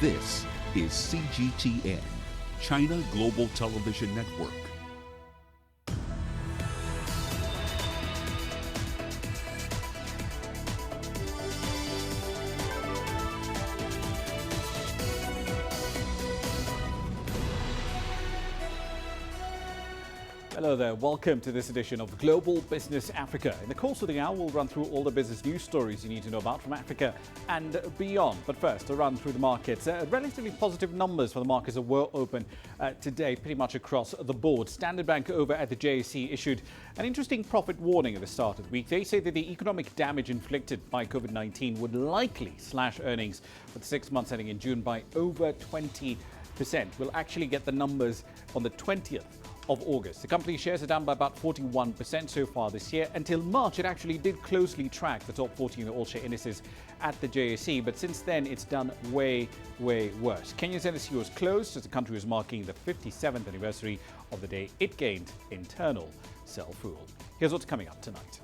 This is CGTN, China Global Television Network. Hello there, welcome to this edition of Global Business Africa. In the course of the hour, we'll run through all the business news stories you need to know about from Africa and beyond. But first, a run through the markets. Relatively positive numbers for the markets that were open today, pretty much across the board. Standard Bank over at the JSE issued an interesting profit warning at the start of the week. They say that the economic damage inflicted by COVID-19 would likely slash earnings for the 6 months ending in June by over 20%. We'll actually get the numbers on the 20th of August. The company shares are down by about 41% so far this year. Until March, it actually did closely track the top 14 of all share indices at the JSE, but since then it's done way worse. Kenya's NSE was closed as the country was marking the 57th anniversary of the day it gained internal self-rule. Here's what's coming up tonight.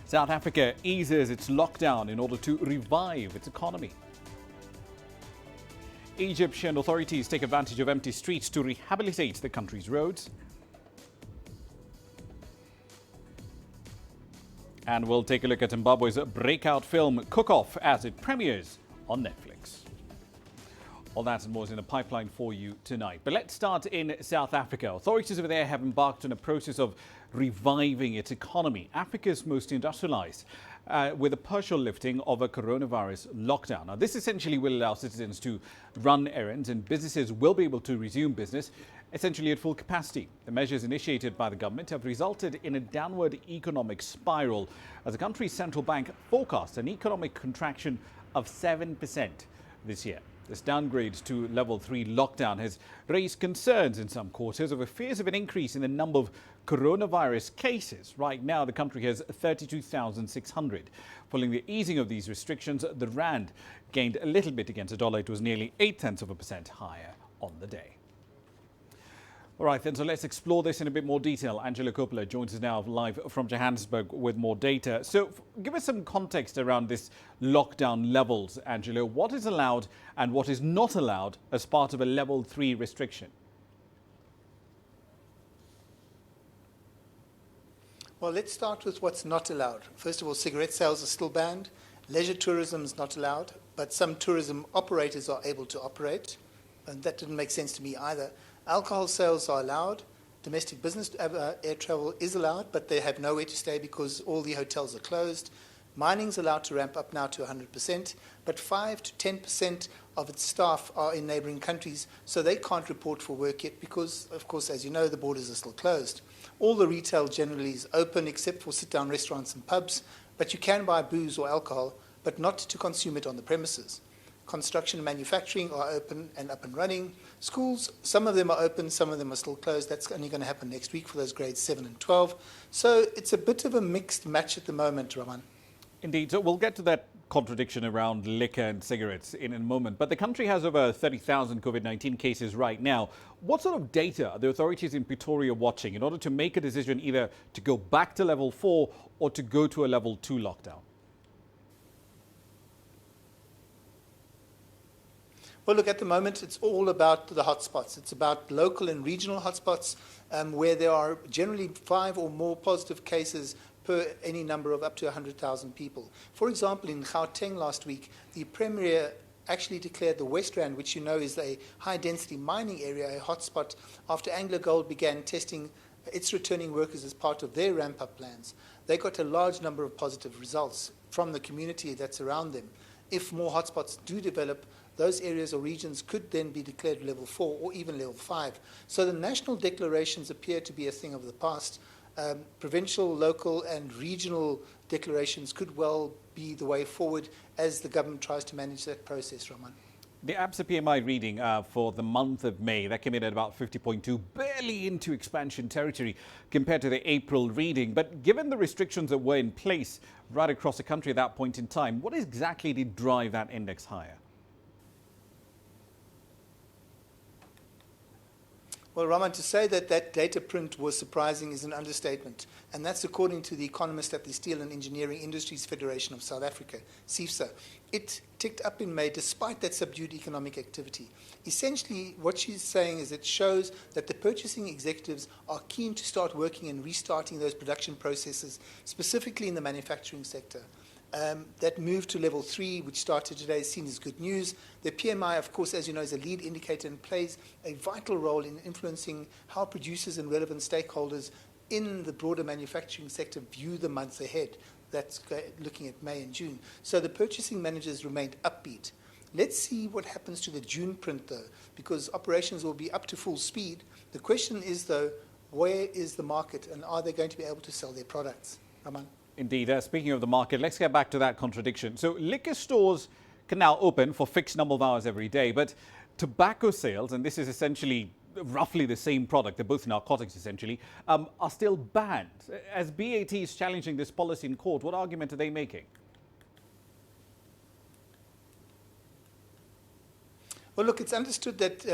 South Africa eases its lockdown in order to revive its economy. Egyptian authorities take advantage of empty streets to rehabilitate the country's roads. And we'll take a look at Zimbabwe's breakout film Cook-Off as it premieres on Netflix. All that and more is in the pipeline for you tonight. But let's start in South Africa. Authorities over there have embarked on a process of reviving its economy, Africa's most industrialized, with a partial lifting of a coronavirus lockdown. Now, this essentially will allow citizens to run errands and businesses will be able to resume business essentially at full capacity. The measures initiated by the government have resulted in a downward economic spiral as the country's central bank forecasts an economic contraction of 7% this year. This downgrade to level 3 lockdown has raised concerns in some quarters over fears of an increase in the number of coronavirus cases. Right now, the country has 32,600. Following the easing of these restrictions, the rand gained a little bit against the dollar. It was nearly 0.8% higher on the day. All right, then, so let's explore this in a bit more detail. Angela Coppola joins us now live from Johannesburg with more data. So give us some context around this lockdown levels, Angela. What is allowed and what is not allowed as part of a level 3 restriction? Well, let's start with what's not allowed. First of all, cigarette sales are still banned. Leisure tourism is not allowed, but some tourism operators are able to operate. And that didn't make sense to me either. Alcohol sales are allowed. Domestic business air travel is allowed, but they have nowhere to stay because all the hotels are closed. Mining's allowed to ramp up now to 100%, but 5 to 10% of its staff are in neighbouring countries, so they can't report for work yet because, of course, as you know, the borders are still closed. All the retail generally is open except for sit-down restaurants and pubs, but you can buy booze or alcohol, but not to consume it on the premises. Construction and manufacturing are open and up and running. Schools, some of them are open, some of them are still closed. That's only going to happen next week for those grades 7 and 12. So it's a bit of a mixed match at the moment, Ramah. Indeed. So we'll get to that contradiction around liquor and cigarettes in a moment. But the country has over 30,000 COVID-19 cases right now. What sort of data are the authorities in Pretoria watching in order to make a decision either to go back to level 4 or to go to a level 2 lockdown? Well, look, at the moment, it's all about the hotspots. It's about local and regional hotspots where there are generally 5 or more positive cases per any number of up to 100,000 people. For example, in Gauteng last week, the Premier actually declared the West Rand, which you know is a high-density mining area, a hotspot, after AngloGold began testing its returning workers as part of their ramp-up plans. They got a large number of positive results from the community that's around them. If more hotspots do develop, those areas or regions could then be declared level 4 or even level 5. So the national declarations appear to be a thing of the past. Provincial, local and regional declarations could well be the way forward as the government tries to manage that process, Ramah. The ABSA PMI reading for the month of May, that came in at about 50.2, barely into expansion territory compared to the April reading. But given the restrictions that were in place right across the country at that point in time, what exactly did drive that index higher? Well, Raman, to say that that data print was surprising is an understatement. And that's according to the economist at the Steel and Engineering Industries Federation of South Africa, SEFSA. It ticked up in May despite that subdued economic activity. Essentially, what she's saying is it shows that the purchasing executives are keen to start working and restarting those production processes, specifically in the manufacturing sector. That move to level 3, which started today, is seen as good news. The PMI, of course, as you know, is a lead indicator and plays a vital role in influencing how producers and relevant stakeholders in the broader manufacturing sector view the months ahead. That's looking at May and June. So the purchasing managers remained upbeat. Let's see what happens to the June print, though, because operations will be up to full speed. The question is, though, where is the market, and are they going to be able to sell their products? Raman? Indeed. Speaking of the market, let's get back to that contradiction. So liquor stores can now open for fixed number of hours every day, but tobacco sales, and this is essentially roughly the same product, they're both narcotics essentially, are still banned. As BAT is challenging this policy in court, what argument are they making? Well, look, it's understood that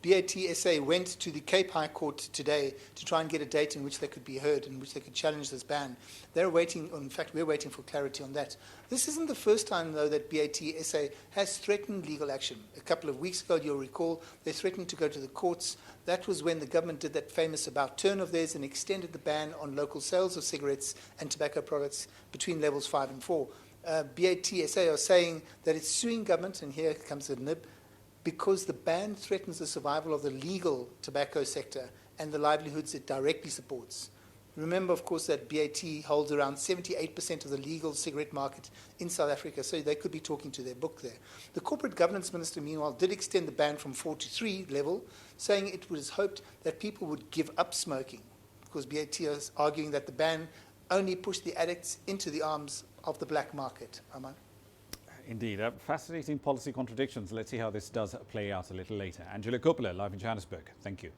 BAT-SA went to the Cape High Court today to try and get a date in which they could be heard, in which they could challenge this ban. They're waiting, in fact, we're waiting for clarity on that. This isn't the first time, though, that BAT-SA has threatened legal action. A couple of weeks ago, you'll recall, they threatened to go to the courts. That was when the government did that famous about turn of theirs and extended the ban on local sales of cigarettes and tobacco products between levels 5 and 4. BAT-SA are saying that it's suing government, and here comes the nib, because the ban threatens the survival of the legal tobacco sector and the livelihoods it directly supports. Remember, of course, that BAT holds around 78% of the legal cigarette market in South Africa, so they could be talking to their book there. The corporate governance minister, meanwhile, did extend the ban from 4 to 3 level, saying it was hoped that people would give up smoking, because BAT is arguing that the ban only pushed the addicts into the arms of the black market. Aman? Indeed, fascinating policy contradictions. Let's see how this does play out a little later. Angela Coppola, live in Johannesburg. Thank you.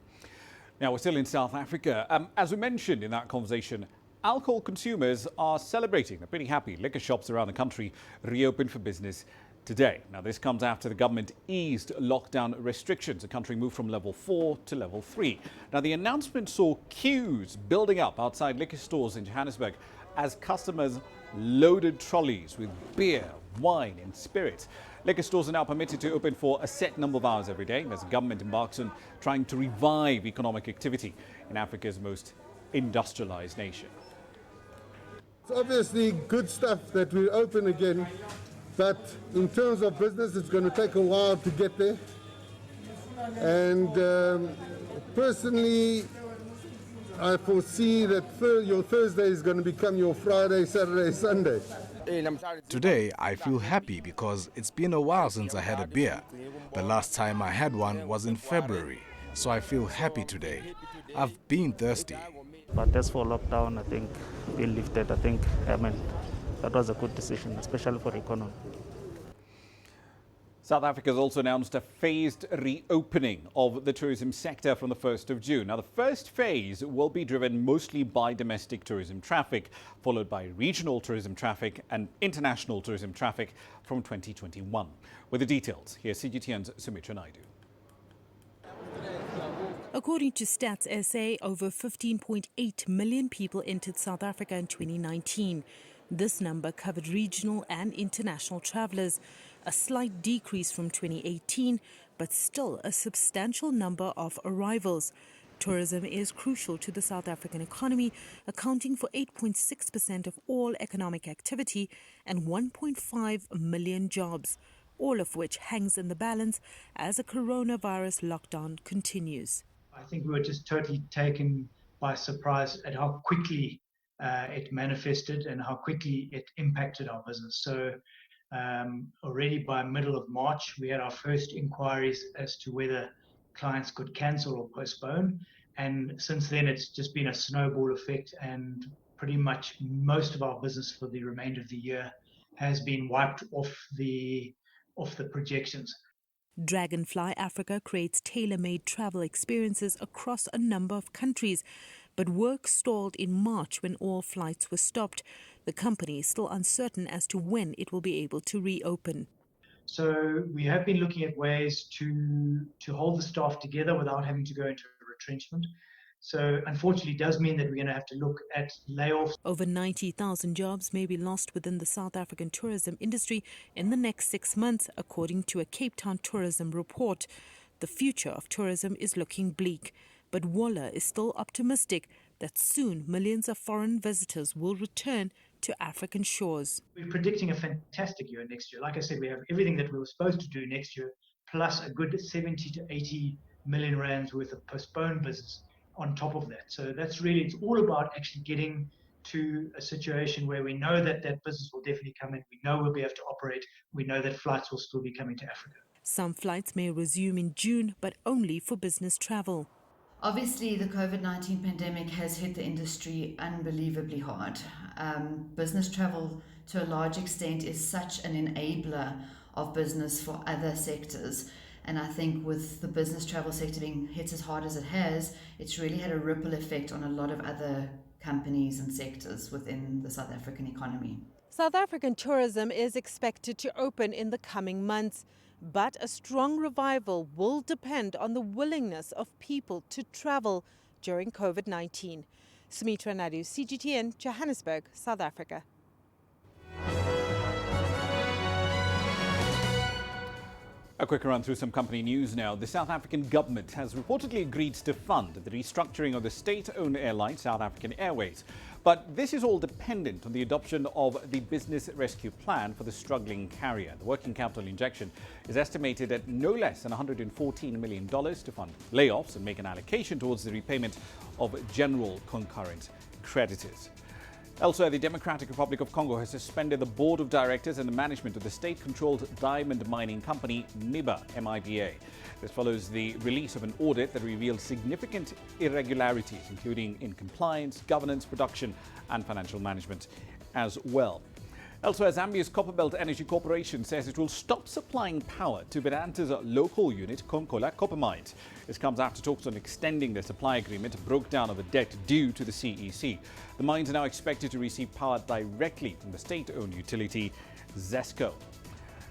Now, we're still in South Africa. As we mentioned in that conversation, alcohol consumers are celebrating. They're pretty happy. Liquor shops around the country reopened for business today. Now, this comes after the government eased lockdown restrictions. The country moved from level 4 to level 3. Now, the announcement saw queues building up outside liquor stores in Johannesburg as customers loaded trolleys with beer, wine and spirits. Liquor stores are now permitted to open for a set number of hours every day as the government embarks on trying to revive economic activity in Africa's most industrialized nation. It's obviously good stuff that we open again, but in terms of business, it's going to take a while to get there. And personally, I foresee that your Thursday is going to become your Friday, Saturday, Sunday. Today, I feel happy because it's been a while since I had a beer. The last time I had one was in February, so I feel happy today. I've been thirsty. But as for lockdown, I think being lifted, that was a good decision, especially for the economy. South Africa has also announced a phased reopening of the tourism sector from the 1st of June. Now, the first phase will be driven mostly by domestic tourism traffic, followed by regional tourism traffic and international tourism traffic from 2021. With the details, here's CGTN's Sumitra Naidu. According to Stats SA, over 15.8 million people entered South Africa in 2019. This number covered regional and international travellers, a slight decrease from 2018, but still a substantial number of arrivals. Tourism is crucial to the South African economy, accounting for 8.6% of all economic activity and 1.5 million jobs, all of which hangs in the balance as a coronavirus lockdown continues. I think we were just totally taken by surprise at how quickly it manifested and how quickly it impacted our business. So already by middle of March, we had our first inquiries as to whether clients could cancel or postpone. And since then, it's just been a snowball effect, and pretty much most of our business for the remainder of the year has been wiped off the projections. Dragonfly Africa creates tailor-made travel experiences across a number of countries, but work stalled in March when all flights were stopped. The company is still uncertain as to when it will be able to reopen. So we have been looking at ways to hold the staff together without having to go into retrenchment. So unfortunately, it does mean that we're going to have to look at layoffs. Over 90,000 jobs may be lost within the South African tourism industry in the next 6 months, according to a Cape Town tourism report. The future of tourism is looking bleak, but Waller is still optimistic that soon millions of foreign visitors will return to African shores. We're predicting a fantastic year next year. Like I said, we have everything that we were supposed to do next year, plus a good 70 to 80 million rands worth of postponed business on top of that. So that's really, it's all about actually getting to a situation where we know that that business will definitely come in. We know we'll be able to operate. We know that flights will still be coming to Africa. Some flights may resume in June, but only for business travel. Obviously, the COVID-19 pandemic has hit the industry unbelievably hard. Business travel, to a large extent, is such an enabler of business for other sectors. And I think with the business travel sector being hit as hard as it has, it's really had a ripple effect on a lot of other companies and sectors within the South African economy. South African tourism is expected to open in the coming months, but a strong revival will depend on the willingness of people to travel during COVID-19. Sumitra Naidu, CGTN, Johannesburg, South Africa. A quick run through some company news now. The South African government has reportedly agreed to fund the restructuring of the state-owned airline South African Airways. But this is all dependent on the adoption of the business rescue plan for the struggling carrier. The working capital injection is estimated at no less than $114 million to fund layoffs and make an allocation towards the repayment of general concurrent creditors. Elsewhere, the Democratic Republic of Congo has suspended the board of directors and the management of the state-controlled diamond mining company MIBA, M-I-B-A. This follows the release of an audit that revealed significant irregularities, including in compliance, governance, production and financial management as well. Elsewhere, Zambia's Copperbelt Energy Corporation says it will stop supplying power to Vedanta's local unit, Konkola Copper Mines. This comes after talks on extending their supply agreement broke down over debt due to the CEC. The mines are now expected to receive power directly from the state-owned utility, ZESCO.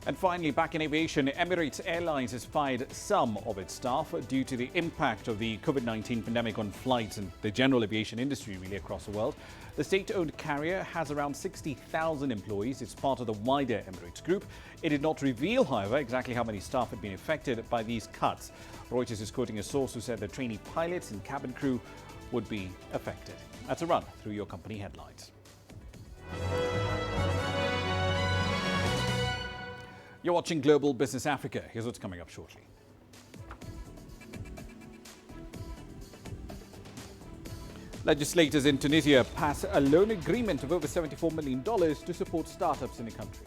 And finally, back in aviation, Emirates Airlines has fired some of its staff due to the impact of the COVID-19 pandemic on flights and the general aviation industry really across the world. The state-owned carrier has around 60,000 employees. It's part of the wider Emirates group. It did not reveal, however, exactly how many staff had been affected by these cuts. Reuters is quoting a source who said that trainee pilots and cabin crew would be affected. That's a run through your company headlines. You're watching Global Business Africa. Here's what's coming up shortly. Legislators in Tunisia pass a loan agreement of over $74 million to support startups in the country.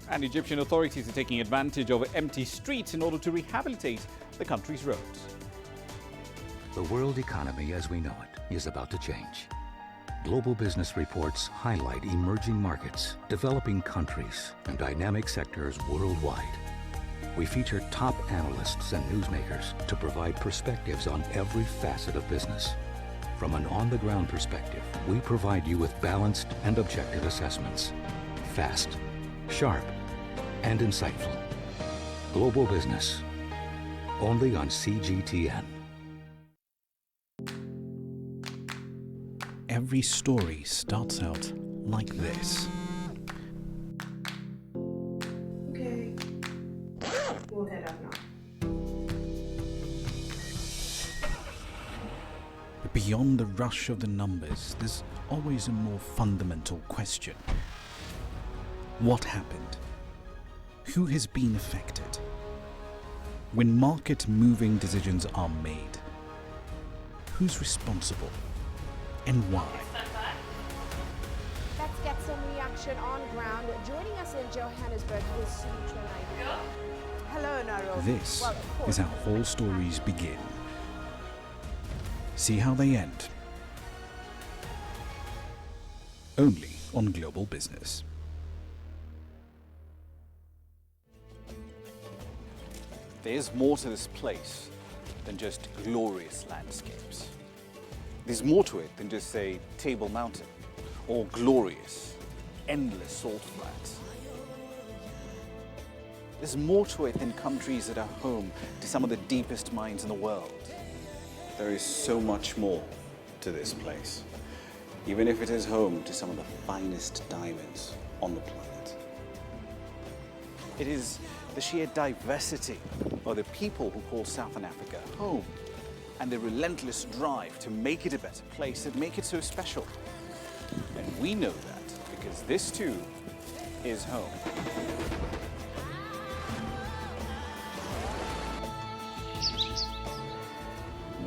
And Egyptian authorities are taking advantage of empty streets in order to rehabilitate the country's roads. The world economy as we know it is about to change. Global business reports highlight emerging markets, developing countries, and dynamic sectors worldwide. We feature top analysts and newsmakers to provide perspectives on every facet of business. From an on-the-ground perspective, we provide you with balanced and objective assessments. Fast, sharp, and insightful. Global Business, only on CGTN. Every story starts out like this. Okay. We'll head up now. But beyond the rush of the numbers, there's always a more fundamental question. What happened? Who has been affected? When market-moving decisions are made, who's responsible? And why? Let's get some reaction on ground. Joining us in Johannesburg is Sumitra Naidu. Hello, Naro. This is how all stories begin. See how they end. Only on Global Business. There's more to this place than just glorious landscapes. There's more to it than just, say, Table Mountain or glorious, endless salt flats. There's more to it than countries that are home to some of the deepest minds in the world. There is so much more to this place, even if it is home to some of the finest diamonds on the planet. It is the sheer diversity of the people who call Southern Africa home and the relentless drive to make it a better place that make it so special. And we know that because this too is home.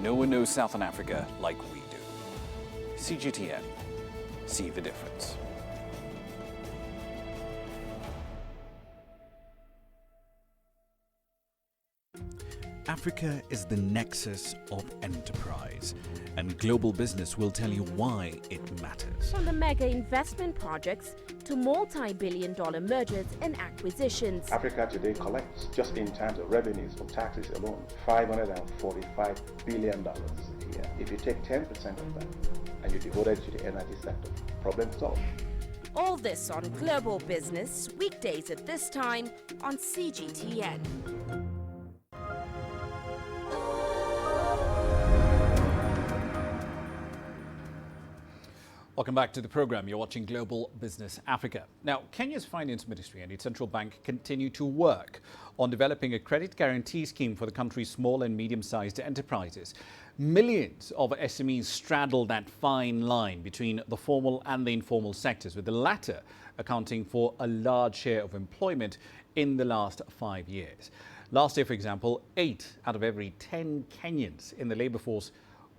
No one knows Southern Africa like we do. CGTN, see the difference. Africa is the nexus of enterprise, and global business will tell you why it matters. From the mega investment projects to multi-billion-dollar mergers and acquisitions. Africa today collects, just in terms of revenues from taxes alone, $545 billion a year. If you take 10% of that and you devote it to the energy sector, problem solved. All this on Global Business, weekdays at this time on CGTN. Welcome back to the program. You're watching Global Business Africa. Now, Kenya's Finance Ministry and its central bank continue to work on developing a credit guarantee scheme for the country's small and medium-sized enterprises. Millions of SMEs straddle that fine line between the formal and the informal sectors, with the latter accounting for a large share of employment in the last 5 years. Last year, for example, 8 out of every 10 Kenyans in the labour force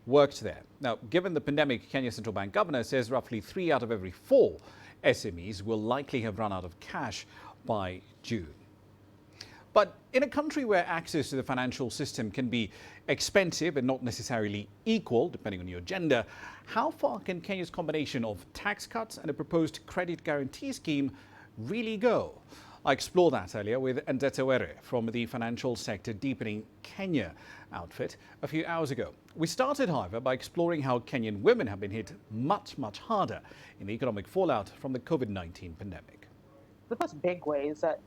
worked there. Now, given the pandemic, Kenya's central bank governor says roughly 3 out of every 4 SMEs will likely have run out of cash by June. But in a country where access to the financial system can be expensive and not necessarily equal, depending on your gender, how far can Kenya's combination of tax cuts and a proposed credit guarantee scheme really go? I explored that earlier with Ndeta Were from the Financial Sector Deepening Kenya outfit a few hours ago. We started, however, by exploring how Kenyan women have been hit much harder in the economic fallout from the COVID-19 pandemic. The first big way is that,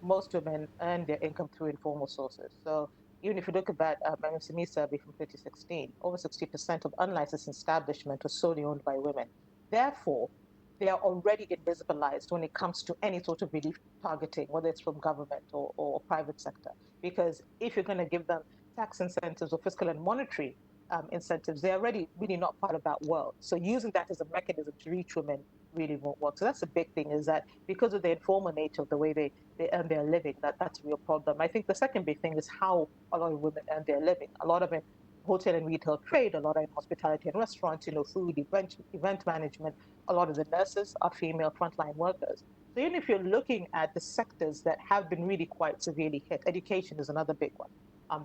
most women earn their income through informal sources. So even if you look at that SME survey from 2016, over 60% of unlicensed establishments were solely owned by women. Therefore, they are already invisibilized when it comes to any sort of relief targeting, whether it's from government or private sector. Because if you're going to give them tax incentives or fiscal and monetary incentives, they're already really not part of that world. So using that as a mechanism to reach women really won't work. So that's the big thing, is that because of the informal nature of the way they earn their living, that's a real problem. I think the second big thing is how a lot of women earn their living. A lot of it hotel and retail trade, a lot in hospitality and restaurants, food, event management. A lot of the nurses are female frontline workers. So even if you're looking at the sectors that have been really quite severely hit, education is another big one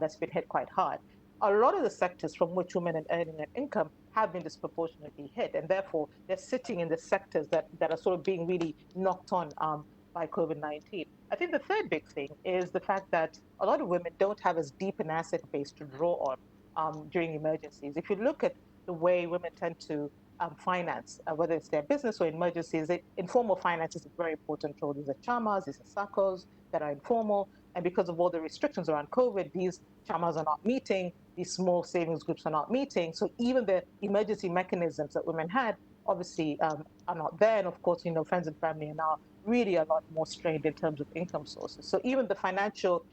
that's been hit quite hard. A lot of the sectors from which women are earning an income have been disproportionately hit, and therefore they're sitting in the sectors that are sort of being really knocked on by COVID-19. I think the third big thing is the fact that a lot of women don't have as deep an asset base to draw on during emergencies. If you look at the way women tend to finance, whether it's their business or emergencies, informal finance is a very important role. These are chamas, these are SACCOs that are informal, and because of all the restrictions around COVID, these chamas are not meeting, these small savings groups are not meeting. So even the emergency mechanisms that women had obviously are not there. And of course, friends and family are now really a lot more strained in terms of income sources. So even the financial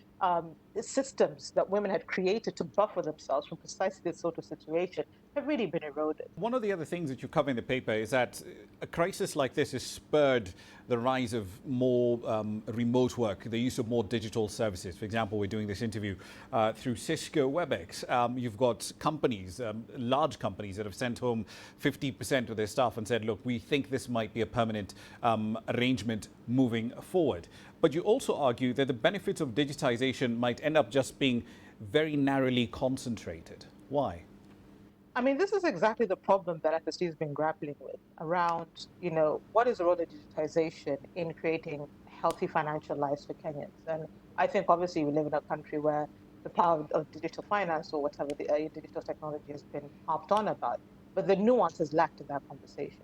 systems that women had created to buffer themselves from precisely this sort of situation have really been eroded. One of the other things that you cover in the paper is that a crisis like this has spurred the rise of more remote work, the use of more digital services. For example, we're doing this interview through Cisco WebEx. You've got companies, large companies, that have sent home 50% of their staff and said, look, we think this might be a permanent arrangement moving forward. But you also argue that the benefits of digitization might end up just being very narrowly concentrated. Why? I mean, this is exactly the problem that FSD has been grappling with around, what is the role of digitization in creating healthy financial lives for Kenyans? And I think obviously we live in a country where the power of digital finance or whatever the digital technology has been harped on about, but the nuance is lacked in that conversation.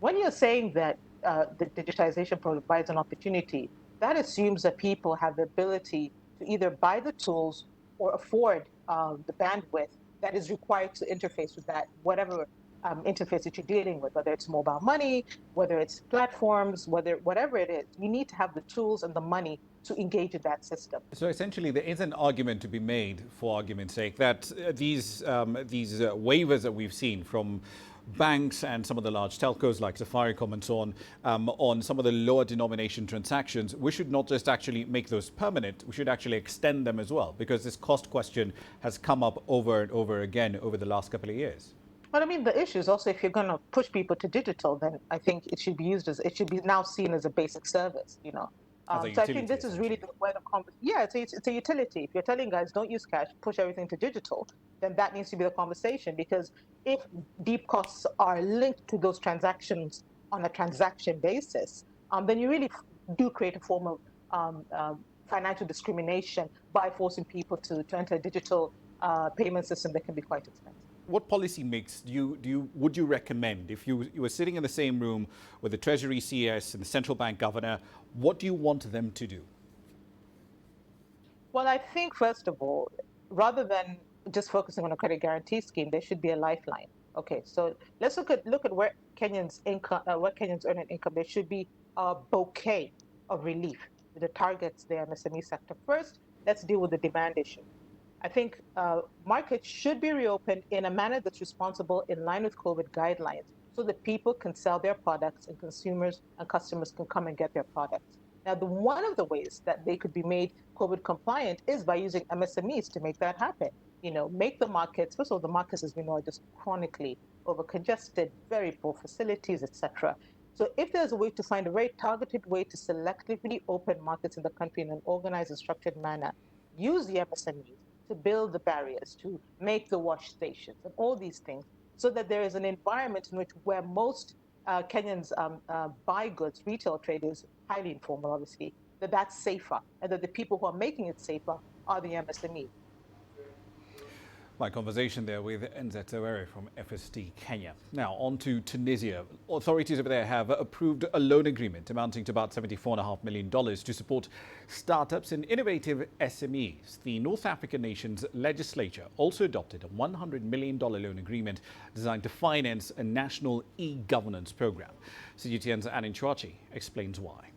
When you're saying that the digitization provides an opportunity that assumes that people have the ability to either buy the tools or afford the bandwidth that is required to interface with that, whatever interface that you're dealing with, whether it's mobile money, whether it's platforms, whatever it is. You need to have the tools and the money to engage in that system. So essentially, there is an argument to be made, for argument's sake, that these waivers that we've seen from banks and some of the large telcos like Safaricom and so on some of the lower denomination transactions, we should not just actually make those permanent, we should actually extend them as well, because this cost question has come up over and over again over the last couple of years. But I mean, the issue is also, if you're going to push people to digital, then I think it should be now seen as a basic service, you know. So I think this is really where it's a utility. If you're telling guys don't use cash, push everything to digital, then that needs to be the conversation. Because if deep costs are linked to those transactions on a transaction basis, then you really do create a form of financial discrimination by forcing people to enter a digital payment system that can be quite expensive. What policy mix would you recommend if you were sitting in the same room with the Treasury CS and the central bank governor? What do you want them to do? Well, I think first of all, rather than just focusing on a credit guarantee scheme, there should be a lifeline. Okay, so let's look at where Kenyans earn an income. There should be a bouquet of relief with the targets there in the SME sector. First, let's deal with the demand issue. I think markets should be reopened in a manner that's responsible in line with COVID guidelines so that people can sell their products and consumers and customers can come and get their products. Now, one of the ways that they could be made COVID compliant is by using MSMEs to make that happen. You know, make the markets, first of all, the markets, as we know, are just chronically over-congested, very poor facilities, etc. So if there's a way to find a very targeted way to selectively open markets in the country in an organized and structured manner, use the MSMEs to build the barriers, to make the wash stations and all these things, so that there is an environment in which where most Kenyans buy goods, retail trade is highly informal, obviously, that's safer, and that the people who are making it safer are the MSMEs. My conversation there with Nzet Owere from FST Kenya. Now on to Tunisia. Authorities over there have approved a loan agreement amounting to about $74.5 million to support startups and innovative SMEs. The North African nation's legislature also adopted a $100 million loan agreement designed to finance a national e-governance program. CGTN's Anin Chouachi explains why.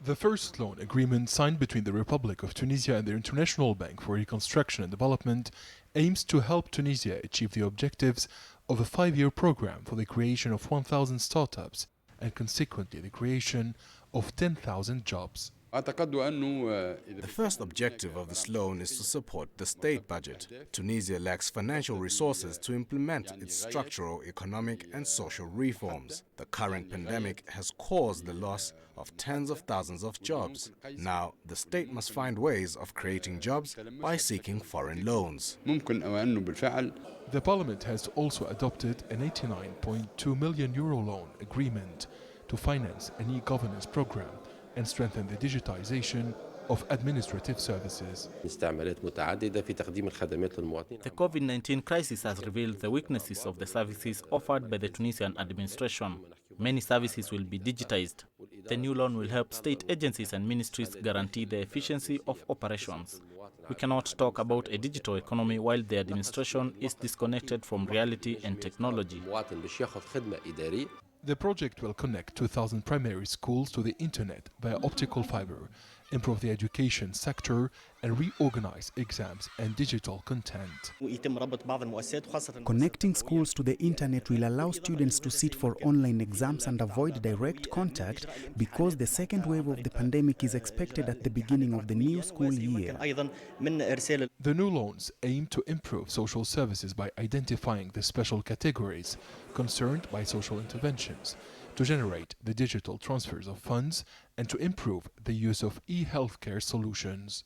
The first loan agreement signed between the Republic of Tunisia and the International Bank for Reconstruction and Development aims to help Tunisia achieve the objectives of a 5-year program for the creation of 1,000 startups and consequently the creation of 10,000 jobs. The first objective of this loan is to support the state budget. Tunisia lacks financial resources to implement its structural, economic and social reforms. The current pandemic has caused the loss of tens of thousands of jobs. Now, the state must find ways of creating jobs by seeking foreign loans. The parliament has also adopted an €89.2 million loan agreement to finance an e-governance program and strengthen the digitization of administrative services. The COVID-19 crisis has revealed the weaknesses of the services offered by the Tunisian administration. Many services will be digitized. The new loan will help state agencies and ministries guarantee the efficiency of operations. We cannot talk about a digital economy while the administration is disconnected from reality and technology. The project will connect 2,000 primary schools to the internet via optical fiber, improve the education sector, and reorganize exams and digital content. Connecting schools to the internet will allow students to sit for online exams and avoid direct contact because the second wave of the pandemic is expected at the beginning of the new school year. The new loans aim to improve social services by identifying the special categories concerned by social interventions, to generate the digital transfers of funds, and to improve the use of e-healthcare solutions.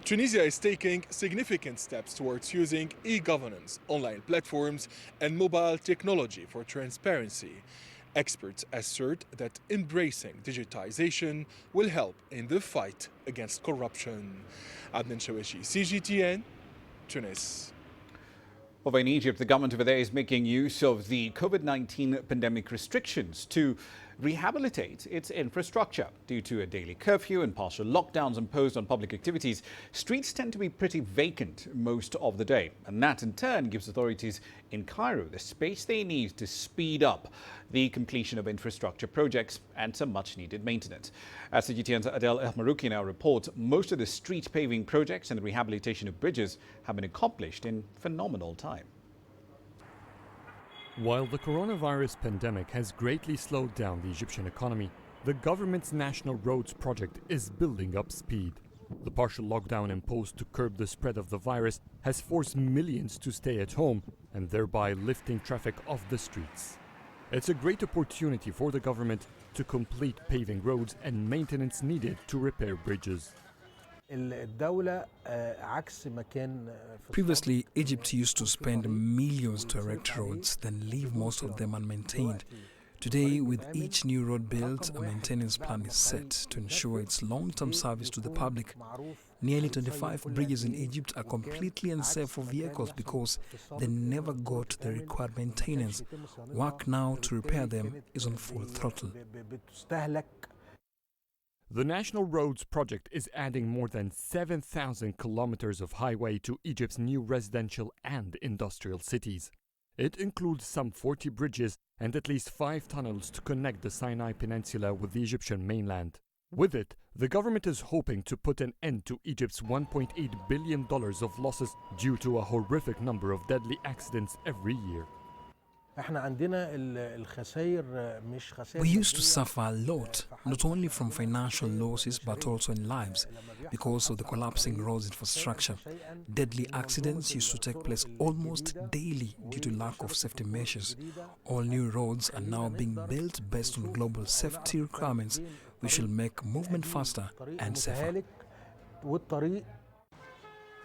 Tunisia is taking significant steps towards using e-governance, online platforms, and mobile technology for transparency. Experts assert that embracing digitization will help in the fight against corruption. Adnan Shawishi, CGTN, Tunis. Over in Egypt, the government over there is making use of the COVID-19 pandemic restrictions to rehabilitate its infrastructure. Due to a daily curfew and partial lockdowns imposed on public activities, streets tend to be pretty vacant most of the day. And that in turn gives authorities in Cairo the space they need to speed up the completion of infrastructure projects and some much-needed maintenance. As CGTN's Adel Ahmarouki now reports, most of the street paving projects and the rehabilitation of bridges have been accomplished in phenomenal time. While the coronavirus pandemic has greatly slowed down the Egyptian economy, the government's National Roads project is building up speed. The partial lockdown imposed to curb the spread of the virus has forced millions to stay at home and thereby lifting traffic off the streets. It's a great opportunity for the government to complete paving roads and maintenance needed to repair bridges. Previously, Egypt used to spend millions to erect roads, then leave most of them unmaintained. Today, with each new road built, a maintenance plan is set to ensure its long-term service to the public. Nearly 25 bridges in Egypt are completely unsafe for vehicles because they never got the required maintenance. Work now to repair them is on full throttle. The National Roads project is adding more than 7,000 kilometers of highway to Egypt's new residential and industrial cities. It includes some 40 bridges and at least 5 tunnels to connect the Sinai Peninsula with the Egyptian mainland. With it, the government is hoping to put an end to Egypt's $1.8 billion of losses due to a horrific number of deadly accidents every year. We used to suffer a lot, not only from financial losses but also in lives, because of the collapsing roads infrastructure. Deadly accidents used to take place almost daily due to lack of safety measures. All new roads are now being built based on global safety requirements, which will make movement faster and safer.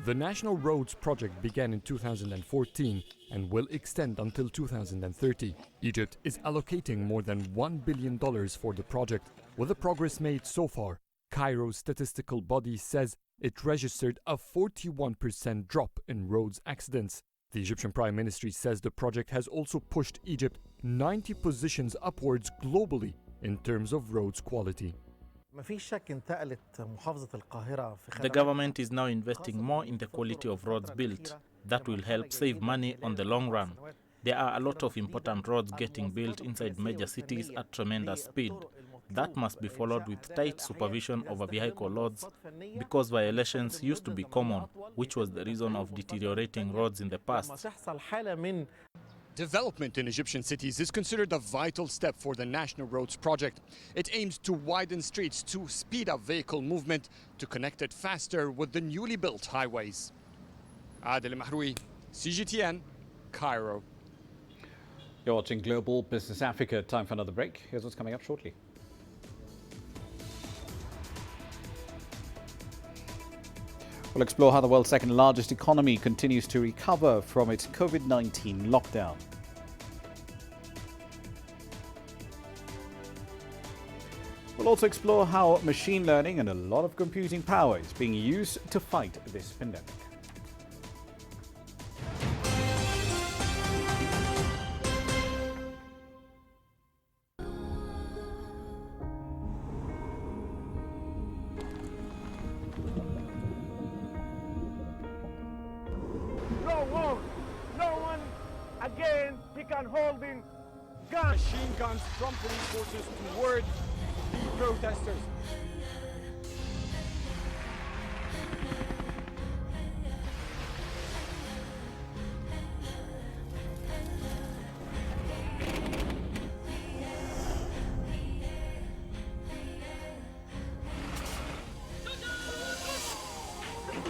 The National Roads project began in 2014 and will extend until 2030. Egypt is allocating more than $1 billion for the project. With the progress made so far, Cairo's statistical body says it registered a 41% drop in roads accidents. The Egyptian Prime Ministry says the project has also pushed Egypt 90 positions upwards globally in terms of roads quality. The government is now investing more in the quality of roads built. That will help save money on the long run. There are a lot of important roads getting built inside major cities at tremendous speed. That must be followed with tight supervision over vehicle loads because violations used to be common, which was the reason of deteriorating roads in the past. Development in Egyptian cities is considered a vital step for the National Roads project. It aims to widen streets to speed up vehicle movement to connect it faster with the newly built highways. Adel Mahroui, CGTN, Cairo. You're watching Global Business Africa. Time for another break. Here's what's coming up shortly. We'll explore how the world's second largest economy continues to recover from its COVID-19 lockdown. We'll also explore how machine learning and a lot of computing power is being used to fight this pandemic. Machine guns from police forces toward the protesters.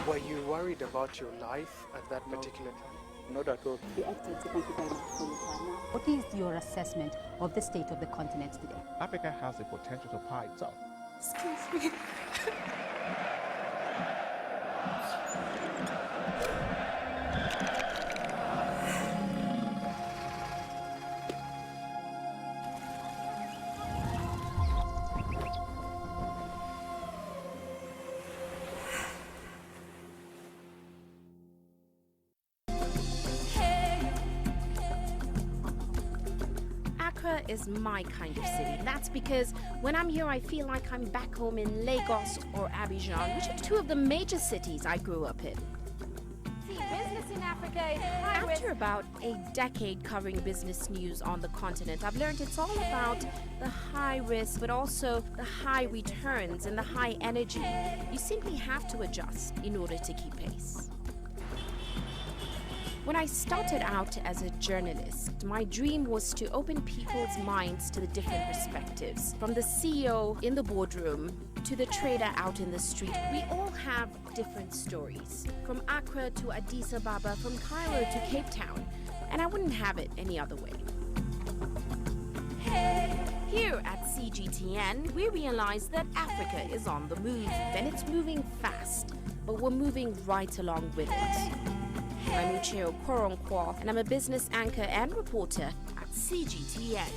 Were you worried about your life at that particular time? Not at all. What is your assessment of the state of the continent today? Africa has the potential to power itself. Excuse me. Accra is my kind of city. That's because when I'm here, I feel like I'm back home in Lagos or Abidjan, which are two of the major cities I grew up in. Business in Africa is high risk. After about a decade covering business news on the continent, I've learned it's all about the high risk, but also the high returns and the high energy. You simply have to adjust in order to keep pace. When I started out as a journalist, my dream was to open people's minds to the different perspectives. From the CEO in the boardroom to the trader out in the street, we all have different stories. From Accra to Addis Ababa, from Cairo to Cape Town, and I wouldn't have it any other way. Here at CGTN, we realize that Africa is on the move, and it's moving fast, but we're moving right along with it. I'm Ucheo Koronkwo, and I'm a business anchor and reporter at CGTN.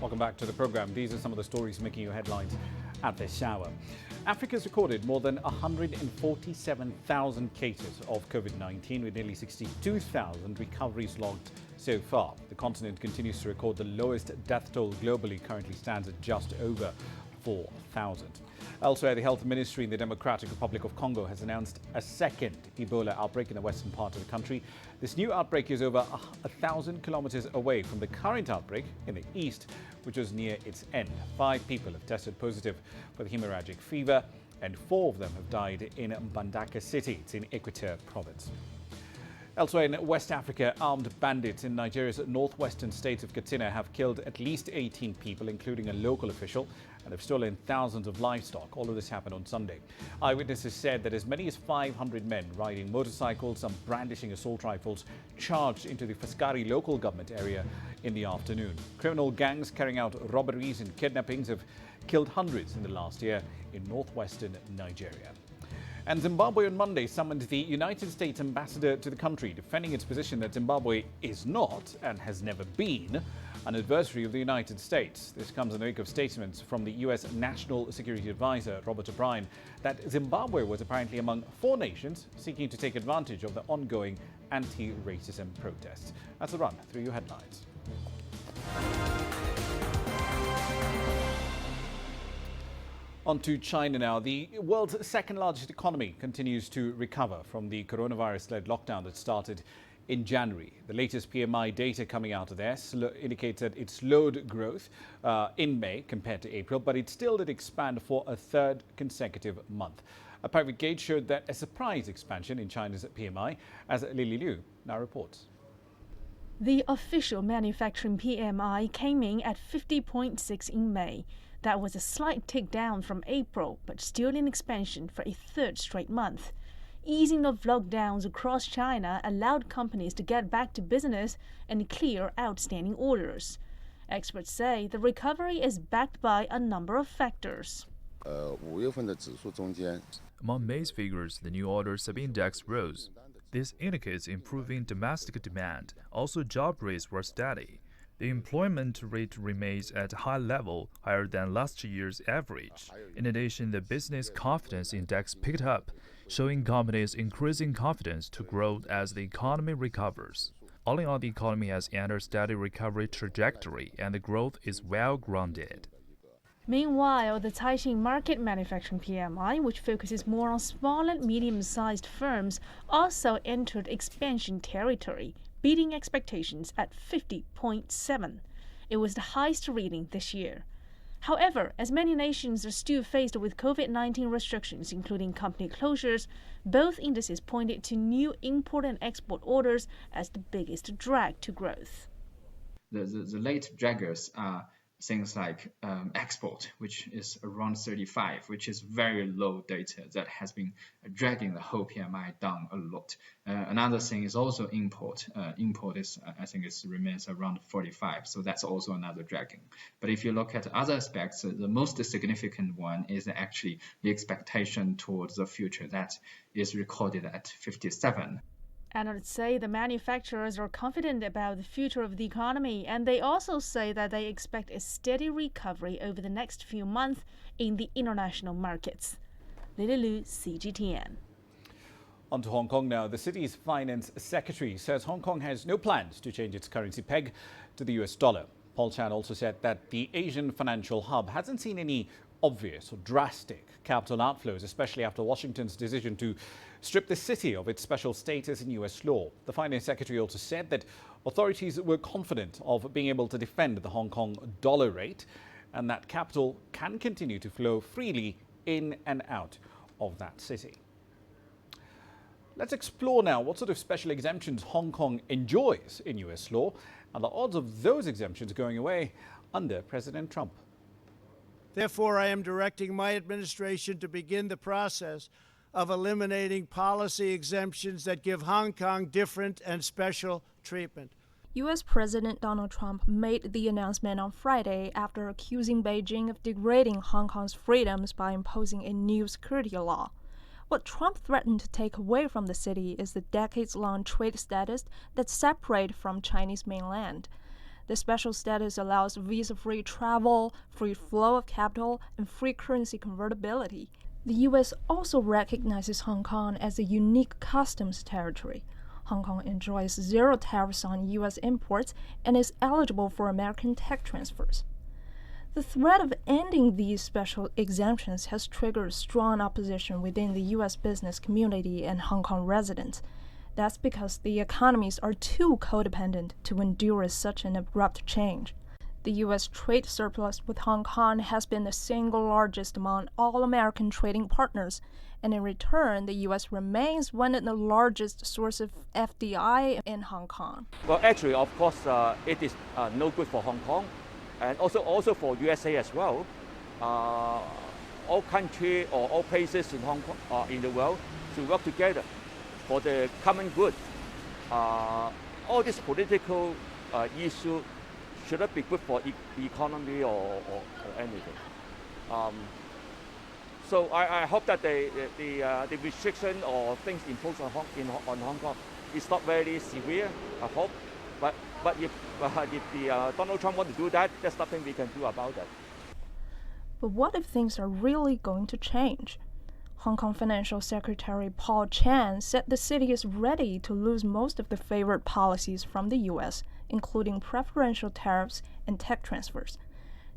Welcome back to the program. These are some of the stories making your headlines at this hour. Africa's recorded more than 147,000 cases of COVID-19, with nearly 62,000 recoveries logged so far. The continent continues to record the lowest death toll globally, currently stands at just over 4,000. Elsewhere, the Health Ministry in the Democratic Republic of Congo has announced a second Ebola outbreak in the western part of the country. This new outbreak is over 1,000 kilometers away from the current outbreak in the east, which was near its end. 5 people have tested positive for the hemorrhagic fever, and 4 of them have died in Mbandaka City. It's in Equateur province. Elsewhere in West Africa, armed bandits in Nigeria's northwestern state of Katsina have killed at least 18 people, including a local official, and have stolen thousands of livestock. All of this happened on Sunday. Eyewitnesses said that as many as 500 men riding motorcycles, some brandishing assault rifles, charged into the Faskari local government area in the afternoon. Criminal gangs carrying out robberies and kidnappings have killed hundreds in the last year in northwestern Nigeria. And Zimbabwe on Monday summoned the United States ambassador to the country, defending its position that Zimbabwe is not and has never been an adversary of the United States. This comes in the wake of statements from the U.S. National Security Advisor, Robert O'Brien, that Zimbabwe was apparently among 4 nations seeking to take advantage of the ongoing anti-racism protests. That's a run through your headlines. On to China now. The world's second largest economy continues to recover from the coronavirus-led lockdown that started in January. The latest PMI data coming out of there indicates that it slowed growth in May compared to April, but it still did expand for a 3rd consecutive month. A private gauge showed that a surprise expansion in China's PMI, as Lily Liu now reports. The official manufacturing PMI came in at 50.6 in May. That was a slight tick down from April, but still in expansion for a 3rd straight month. Easing of lockdowns across China allowed companies to get back to business and clear outstanding orders. Experts say the recovery is backed by a number of factors. Among May's figures, the new order sub-index rose. This indicates improving domestic demand. Also, job rates were steady. The employment rate remains at a high level, higher than last year's average. In addition, the business confidence index picked up, showing companies increasing confidence to grow as the economy recovers. All in all, the economy has entered steady recovery trajectory, and the growth is well grounded. Meanwhile, the Taixing Market Manufacturing PMI, which focuses more on small and medium-sized firms, also entered expansion territory, beating expectations at 50.7. It was the highest reading this year. However, as many nations are still faced with COVID-19 restrictions, including company closures, both indices pointed to new import and export orders as the biggest drag to growth. The late draggers are things like export, which is around 35, which is very low data that has been dragging the whole PMI down a lot. Another thing is also import. Import is, I think, remains around 45, so that's also another dragging. But if you look at other aspects, the most significant one is actually the expectation towards the future that is recorded at 57. Analysts say the manufacturers are confident about the future of the economy, and they also say that they expect a steady recovery over the next few months in the international markets. Lily Lu, CGTN. On to Hong Kong now. The city's finance secretary says Hong Kong has no plans to change its currency peg to the US dollar. Paul Chan also said that the Asian financial hub hasn't seen any obvious or drastic capital outflows, especially after Washington's decision to strip the city of its special status in US law. The finance secretary also said that authorities were confident of being able to defend the Hong Kong dollar rate and that capital can continue to flow freely in and out of that city. Let's explore now what sort of special exemptions Hong Kong enjoys in US law and the odds of those exemptions going away under President Trump. Therefore, I am directing my administration to begin the process of eliminating policy exemptions that give Hong Kong different and special treatment. U.S. President Donald Trump made the announcement on Friday after accusing Beijing of degrading Hong Kong's freedoms by imposing a new security law. What Trump threatened to take away from the city is the decades-long trade status that's separate from Chinese mainland. The special status allows visa-free travel, free flow of capital, and free currency convertibility. The U.S. also recognizes Hong Kong as a unique customs territory. Hong Kong enjoys zero tariffs on U.S. imports and is eligible for American tech transfers. The threat of ending these special exemptions has triggered strong opposition within the U.S. business community and Hong Kong residents. That's because the economies are too codependent to endure such an abrupt change. The U.S. trade surplus with Hong Kong has been the single largest among all American trading partners, and in return, the U.S. remains one of the largest sources of FDI in Hong Kong. Well, actually, of course, it is no good for Hong Kong, and also for USA as well. All countries or all places in Hong Kong, in the world, should work together for the common good. All these political issues should not be good for the economy or anything. So I hope that the restriction or things imposed on Hong Kong is not very severe. I hope, but if Donald Trump wants to do that, there's nothing we can do about that. But what if things are really going to change? Hong Kong Financial Secretary Paul Chan said the city is ready to lose most of the favored policies from the U.S., including preferential tariffs and tech transfers.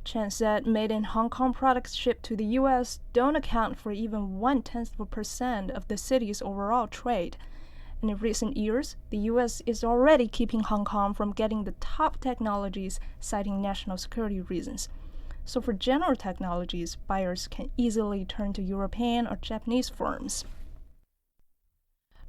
Chan said made in Hong Kong products shipped to the U.S. don't account for even 0.1% of the city's overall trade. And in recent years, the U.S. is already keeping Hong Kong from getting the top technologies, citing national security reasons. So for general technologies, buyers can easily turn to European or Japanese firms.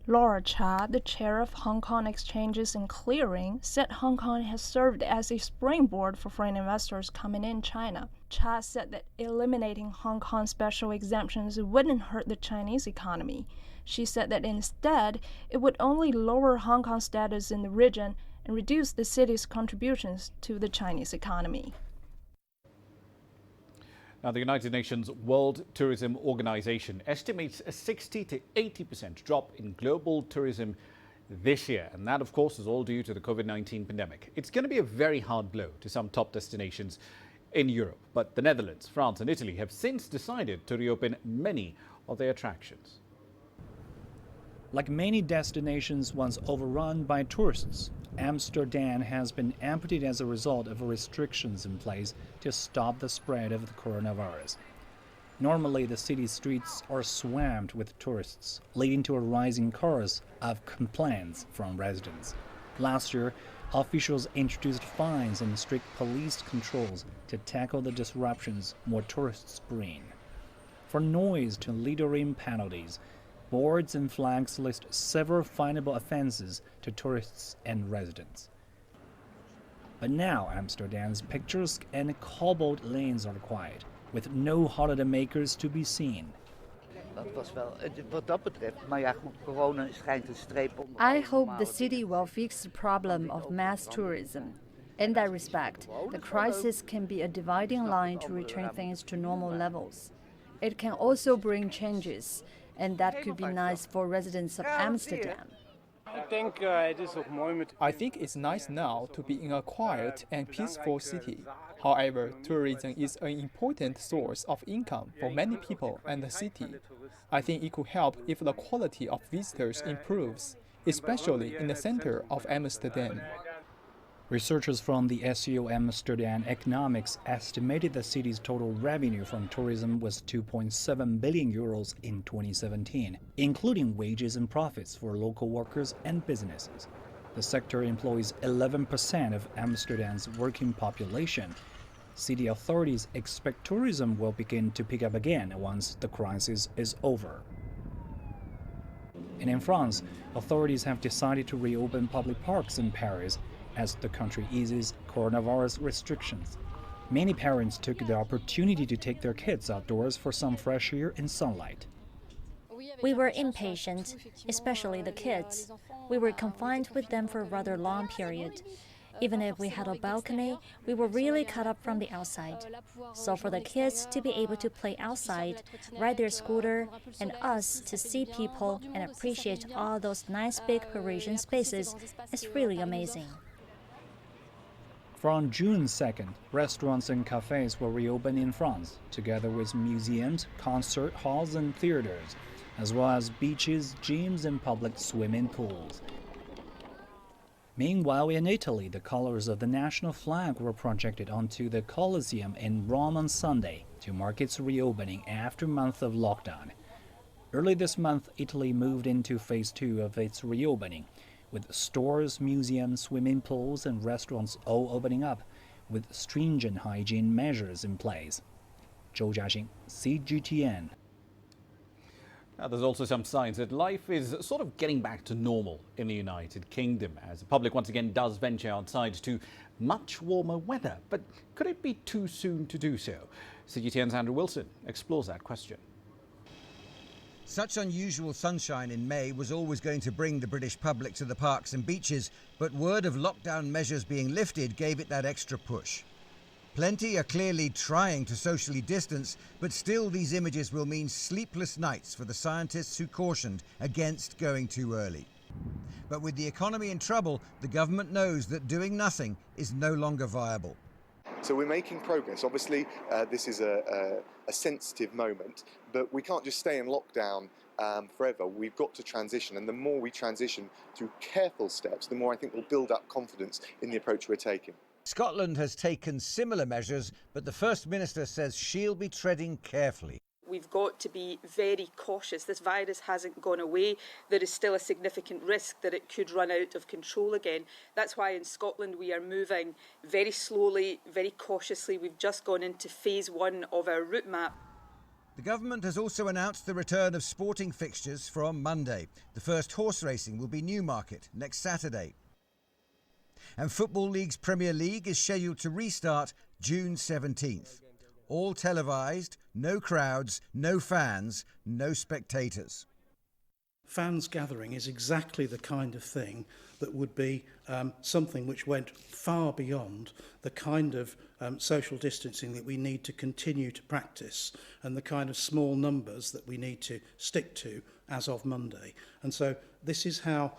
Laura Cha, the chair of Hong Kong Exchanges and Clearing, said Hong Kong has served as a springboard for foreign investors coming in China. Cha said that eliminating Hong Kong special exemptions wouldn't hurt the Chinese economy. She said that instead, it would only lower Hong Kong's status in the region and reduce the city's contributions to the Chinese economy. Now, the United Nations World Tourism Organization estimates a 60 to 80% drop in global tourism this year. And that, of course, is all due to the COVID-19 pandemic. It's going to be a very hard blow to some top destinations in Europe. But the Netherlands, France and Italy have since decided to reopen many of their attractions. Like many destinations once overrun by tourists, Amsterdam has been emptied as a result of restrictions in place to stop the spread of the coronavirus. Normally, the city streets are swamped with tourists, leading to a rising chorus of complaints from residents. Last year, officials introduced fines and strict police controls to tackle the disruptions more tourists bring. For noise to littering penalties, boards and flags list several finable offenses to tourists and residents. But now Amsterdam's picturesque and cobbled lanes are quiet, with no holidaymakers to be seen. I hope the city will fix the problem of mass tourism. In that respect, the crisis can be a dividing line to return things to normal levels. It can also bring changes, and that could be nice for residents of Amsterdam. I think it's nice now to be in a quiet and peaceful city. However, tourism is an important source of income for many people and the city. I think it could help if the quality of visitors improves, especially in the center of Amsterdam. Researchers from the SEO Amsterdam Economics estimated the city's total revenue from tourism was 2.7 billion euros in 2017, including wages and profits for local workers and businesses. The sector employs 11% of Amsterdam's working population. City authorities expect tourism will begin to pick up again once the crisis is over. And in France, authorities have decided to reopen public parks in Paris as the country eases coronavirus restrictions. Many parents took the opportunity to take their kids outdoors for some fresh air and sunlight. We were impatient, especially the kids. We were confined with them for a rather long period. Even if we had a balcony, we were really cut up from the outside. So for the kids to be able to play outside, ride their scooter, and us to see people and appreciate all those nice big Parisian spaces is really amazing. From June 2nd, restaurants and cafes will reopen in France, together with museums, concert halls and theaters, as well as beaches, gyms and public swimming pools. Meanwhile, in Italy, the colors of the national flag were projected onto the Colosseum in Rome on Sunday to mark its reopening after a month of lockdown. Early this month, Italy moved into phase 2 of its reopening, with stores, museums, swimming pools and restaurants all opening up, with stringent hygiene measures in place. Zhou Jiaxing, CGTN. Now, there's also some signs that life is sort of getting back to normal in the United Kingdom as the public once again does venture outside to much warmer weather. But could it be too soon to do so? CGTN's Andrew Wilson explores that question. Such unusual sunshine in May was always going to bring the British public to the parks and beaches, but word of lockdown measures being lifted gave it that extra push. Plenty are clearly trying to socially distance, but still these images will mean sleepless nights for the scientists who cautioned against going too early. But with the economy in trouble, the government knows that doing nothing is no longer viable. So we're making progress. Obviously, this is a sensitive moment, but we can't just stay in lockdown forever. We've got to transition, and the more we transition through careful steps, the more I think we'll build up confidence in the approach we're taking. Scotland has taken similar measures, but the First Minister says she'll be treading carefully. We've got to be very cautious. This virus hasn't gone away. There is still a significant risk that it could run out of control again. That's why in Scotland we are moving very slowly, very cautiously. We've just gone into phase 1 of our route map. The government has also announced the return of sporting fixtures from Monday. The first horse racing will be Newmarket next Saturday. And Football League's Premier League is scheduled to restart June 17th. All televised, no crowds, no fans, no spectators. Fans gathering is exactly the kind of thing that would be something which went far beyond the kind of social distancing that we need to continue to practice and the kind of small numbers that we need to stick to as of Monday. And so this is how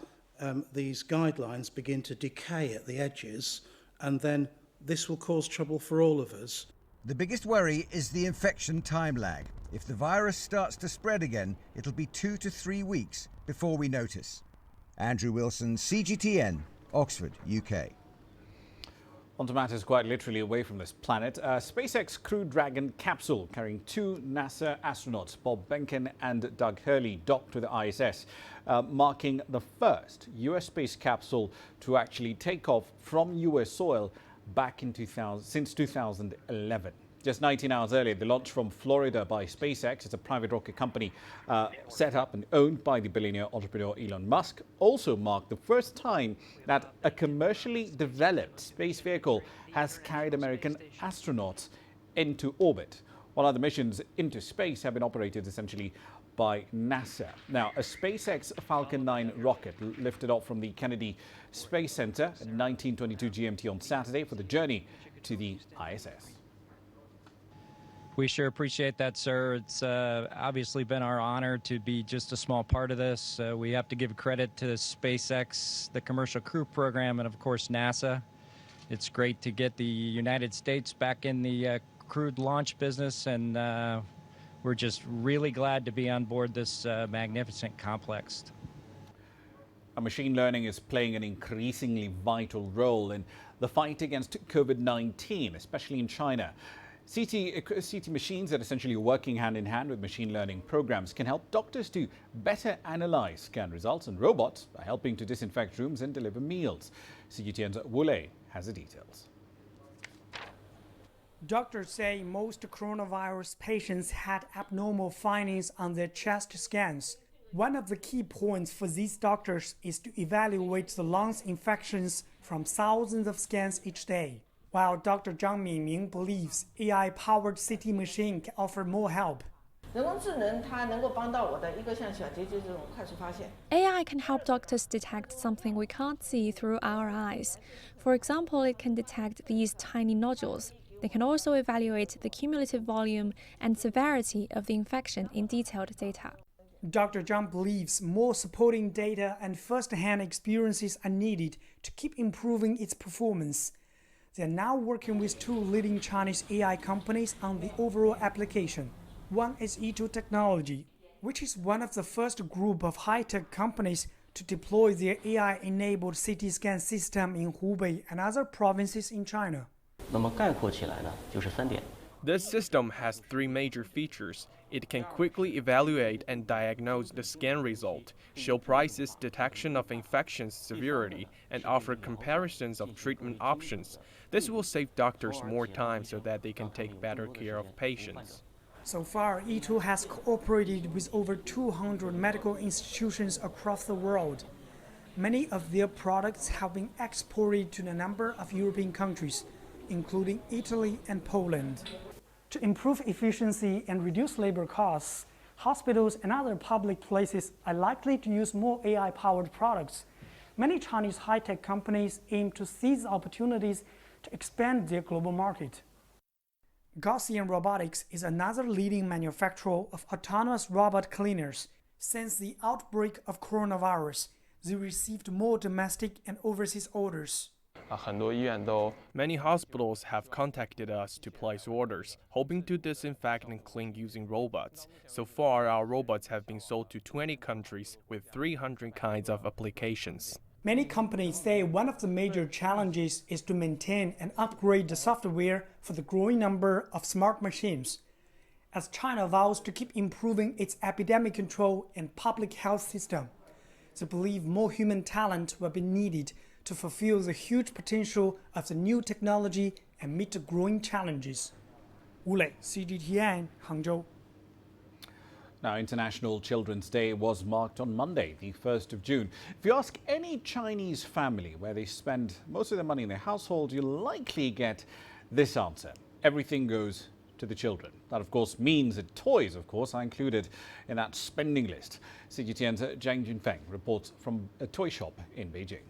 these guidelines begin to decay at the edges, and then this will cause trouble for all of us. The biggest worry is the infection time lag. If the virus starts to spread again, it'll be 2 to 3 weeks before we notice. Andrew Wilson, CGTN, Oxford, UK. On to matters quite literally away from this planet. A SpaceX Crew Dragon capsule carrying 2 NASA astronauts, Bob Behnken and Doug Hurley, docked with the ISS, marking the first US space capsule to actually take off from US soil back in since 2011. Just 19 hours earlier, the launch from Florida by SpaceX, it's a private rocket company set up and owned by the billionaire entrepreneur Elon Musk, also marked the first time that a commercially developed space vehicle has carried American astronauts into orbit, while other missions into space have been operated essentially by NASA. Now, a SpaceX Falcon 9 rocket lifted off from the Kennedy Space Center at 19:22 GMT on Saturday for the journey to the ISS. We sure appreciate that, sir. It's obviously been our honor to be just a small part of this. We have to give credit to SpaceX, the Commercial Crew Program, and of course NASA. It's great to get the United States back in the crewed launch business, and we're just really glad to be on board this magnificent complex. Machine learning is playing an increasingly vital role in the fight against COVID-19, especially in China. CT machines that essentially are working hand in hand with machine learning programs can help doctors to better analyze scan results, and robots are helping to disinfect rooms and deliver meals. CGTN's Wu Lei has the details. Doctors say most coronavirus patients had abnormal findings on their chest scans. One of the key points for these doctors is to evaluate the lungs infections from thousands of scans each day. While Dr. Zhang Mingming believes AI-powered CT machine can offer more help. AI can help doctors detect something we can't see through our eyes. For example, it can detect these tiny nodules. They can also evaluate the cumulative volume and severity of the infection in detailed data. Dr. Zhang believes more supporting data and first-hand experiences are needed to keep improving its performance. They are now working with two leading Chinese AI companies on the overall application. One is E2 Technology, which is one of the first group of high-tech companies to deploy their AI-enabled CT scan system in Hubei and other provinces in China. This system has three major features. It can quickly evaluate and diagnose the scan result, show precise detection of infection severity, and offer comparisons of treatment options. This will save doctors more time so that they can take better care of patients. So far, E2 has cooperated with over 200 medical institutions across the world. Many of their products have been exported to a number of European countries, including Italy and Poland. To improve efficiency and reduce labor costs, hospitals and other public places are likely to use more AI-powered products. Many Chinese high-tech companies aim to seize opportunities to expand their global market. Gaussian Robotics is another leading manufacturer of autonomous robot cleaners. Since the outbreak of coronavirus, they received more domestic and overseas orders. Many hospitals have contacted us to place orders, hoping to disinfect and clean using robots. So far, our robots have been sold to 20 countries with 300 kinds of applications. Many companies say one of the major challenges is to maintain and upgrade the software for the growing number of smart machines. As China vows to keep improving its epidemic control and public health system, they believe more human talent will be needed to fulfill the huge potential of the new technology and meet the growing challenges. Wu Lei, CGTN, Hangzhou. Now, International Children's Day was marked on Monday, the 1st of June. If you ask any Chinese family where they spend most of their money in their household, you'll likely get this answer: everything goes to the children. That, of course, means that toys, of course, are included in that spending list. CGTN's Zhang Junfeng reports from a toy shop in Beijing.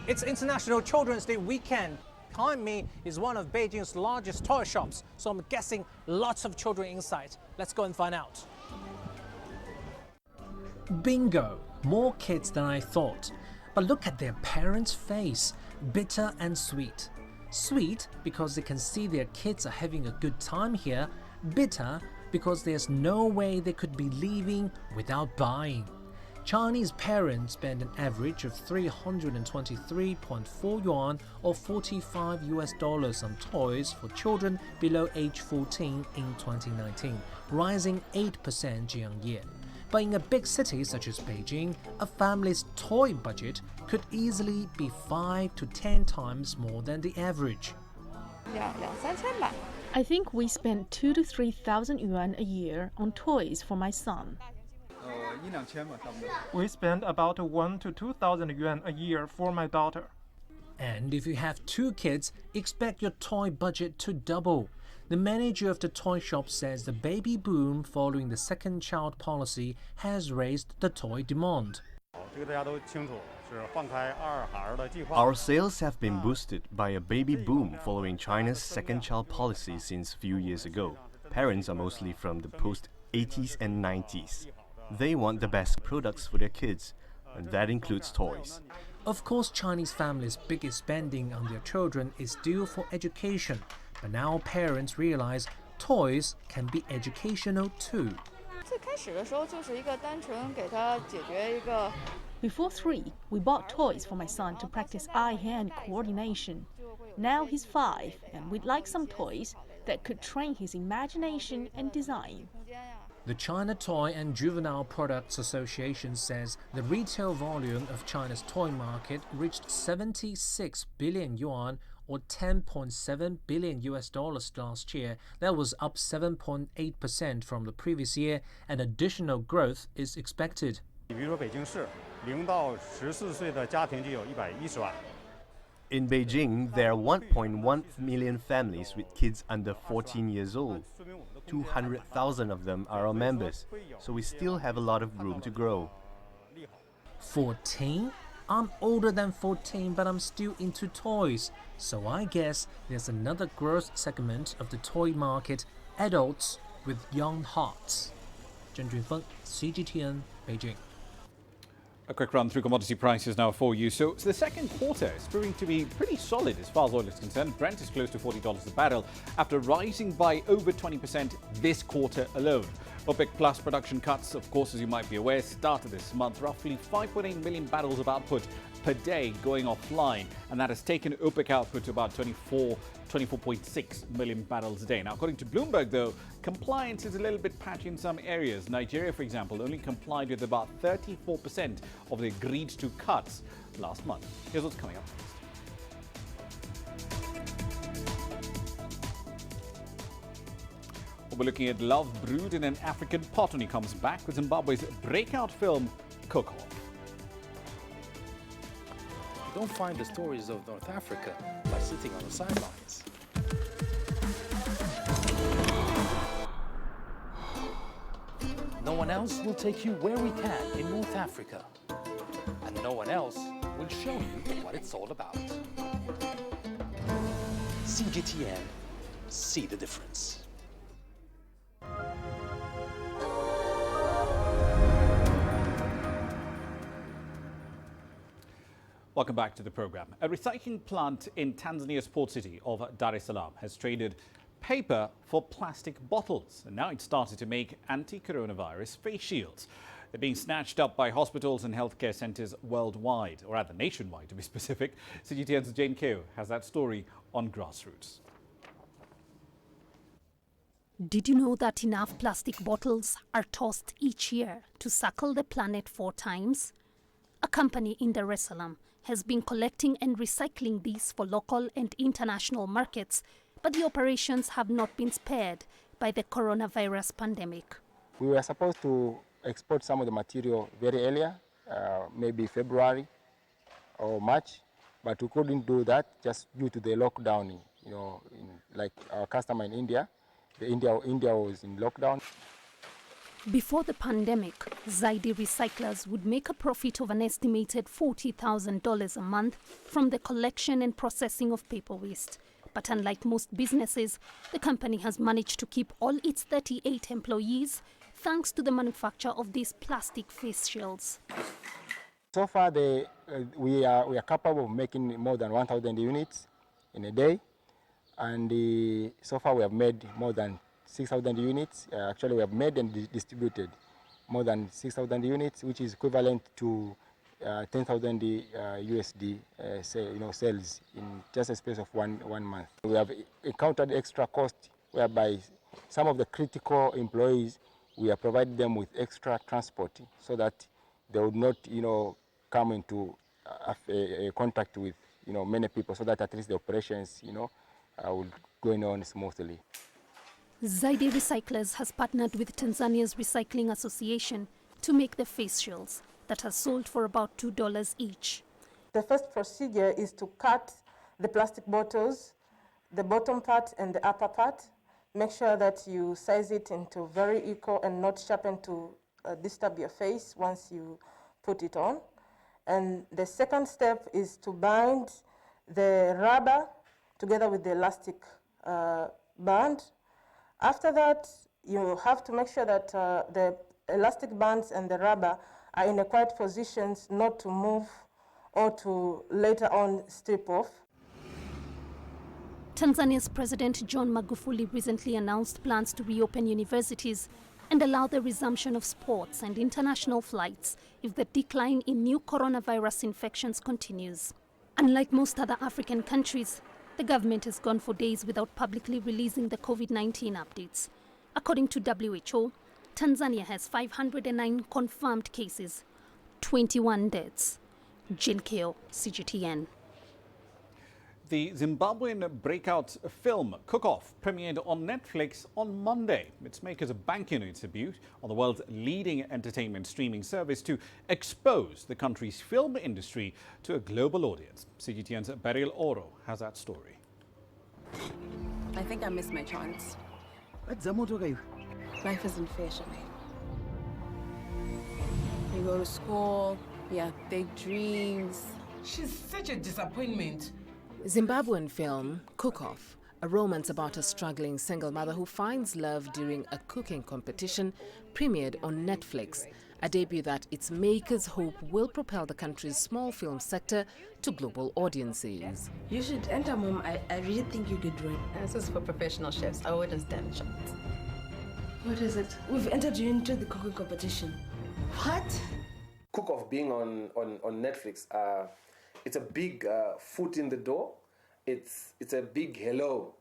It's International Children's Day weekend. Behind me is one of Beijing's largest toy shops, so I'm guessing lots of children inside. Let's go and find out. Bingo! More kids than I thought. But look at their parents' face. Bitter and sweet. Sweet because they can see their kids are having a good time here. Bitter because there's no way they could be leaving without buying. Chinese parents spend an average of 323.4 yuan or $45 on toys for children below age 14 in 2019, rising 8% year-on-year. But in a big city such as Beijing, a family's toy budget could easily be 5 to 10 times more than the average. I think we spend 2,000 to 3,000 yuan a year on toys for my son. We spend about 1,000 to 2,000 yuan a year for my daughter. And if you have 2 kids, expect your toy budget to double. The manager of the toy shop says the baby boom following the second child policy has raised the toy demand. Our sales have been boosted by a baby boom following China's second child policy since a few years ago. Parents are mostly from the post-80s and 90s. They want the best products for their kids, and that includes toys. Of course, Chinese families' biggest spending on their children is due for education, but now parents realize toys can be educational too. Before 3, we bought toys for my son to practice eye-hand coordination. Now he's 5, and we'd like some toys that could train his imagination and design. The China Toy and Juvenile Products Association says the retail volume of China's toy market reached 76 billion yuan or $10.7 billion last year. That was up 7.8% from the previous year, and additional growth is expected. In Beijing, there are 1.1 million families with kids under 14 years old. 200,000 of them are our members, so we still have a lot of room to grow. 14? I'm older than 14, but I'm still into toys. So I guess there's another growth segment of the toy market, adults with young hearts. Zheng Junfeng, CGTN, Beijing. A quick run through commodity prices now for you. So the second quarter is proving to be pretty solid as far as oil is concerned. Brent is close to $40 a barrel after rising by over 20% this quarter alone. OPEC Plus production cuts, of course, as you might be aware, started this month. Roughly 5.8 million barrels of output per day going offline, and that has taken OPEC output to about 24.6 million barrels a day. Now, according to Bloomberg, though, compliance is a little bit patchy in some areas. Nigeria, for example, only complied with about 34% of the agreed to cuts last month. Here's what's coming up next. We're looking at love brewed in an African pot when he comes back with Zimbabwe's breakout film, Cook-Off. You don't find the stories of North Africa by sitting on the sidelines. No one else will take you where we can in North Africa. And no one else will show you what it's all about. CGTN, see the difference. Welcome back to the program. A recycling plant in Tanzania's port city of Dar es Salaam has traded paper for plastic bottles, and now it's started to make anti-coronavirus face shields. They're being snatched up by hospitals and healthcare centres worldwide, or rather nationwide to be specific. CGTN's Jane Keo has that story on Grassroots. Did you know that enough plastic bottles are tossed each year to circle the planet 4 times? A company in Dar es Salaam has been collecting and recycling these for local and international markets, but the operations have not been spared by the coronavirus pandemic. We were supposed to export some of the material very earlier, maybe February or March, but we couldn't do that just due to the lockdown. Like our customer in India, India was in lockdown. Before the pandemic, Zaidi recyclers would make a profit of an estimated $40,000 a month from the collection and processing of paper waste. But unlike most businesses, the company has managed to keep all its 38 employees thanks to the manufacture of these plastic face shields. So far, we are capable of making more than 1,000 units in a day, and so far we have made more than 6,000 units. Actually, we have made and distributed more than 6,000 units, which is equivalent to 10,000 USD sales in just a space of one month. We have encountered extra cost, whereby some of the critical employees, we have provided them with extra transport so that they would not, come into contact with, many people, so that at least the operations, will go on smoothly. Zaidi Recyclers has partnered with Tanzania's Recycling Association to make the face shields that are sold for about $2 each. The first procedure is to cut the plastic bottles, the bottom part and the upper part. Make sure that you size it into very equal and not sharpened to disturb your face once you put it on. And the second step is to bind the rubber together with the elastic band. After that, you have to make sure that the elastic bands and the rubber are in a quiet positions, not to move or to later on strip off. Tanzania's President John Magufuli recently announced plans to reopen universities and allow the resumption of sports and international flights if the decline in new coronavirus infections continues. Unlike most other African countries, the government has gone for days without publicly releasing the COVID-19 updates. According to WHO, Tanzania has 509 confirmed cases, 21 deaths. Jill Keo, CGTN. The Zimbabwean breakout film Cook-Off premiered on Netflix on Monday. Its makers are banking on its debut on the world's leading entertainment streaming service to expose the country's film industry to a global audience. CGTN's Beryl Oro has that story. I think I missed my chance. Life isn't fair, Shanae. You go to school, you have big dreams. She's such a disappointment. Zimbabwean film Cook-Off, a romance about a struggling single mother who finds love during a cooking competition, premiered on Netflix, a debut that its makers hope will propel the country's small film sector to global audiences. You should enter, Mom. I really think you could do it. This is for professional chefs. I wouldn't stand a chance. What is it? We've entered you into the cooking competition. What? Cook-Off being on Netflix, it's a big foot in the door. It's a big hello.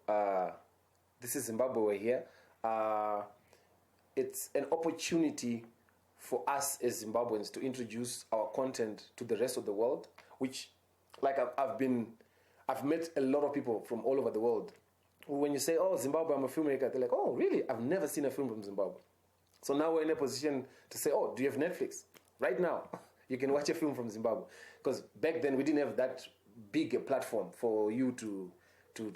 This is Zimbabwe, we're here. It's an opportunity for us as Zimbabweans to introduce our content to the rest of the world, which, like I've met a lot of people from all over the world. When you say, oh, Zimbabwe, I'm a filmmaker, they're like, oh, really? I've never seen a film from Zimbabwe. So now we're in a position to say, oh, do you have Netflix? Right now, you can watch a film from Zimbabwe. Because back then, we didn't have that big a platform for you to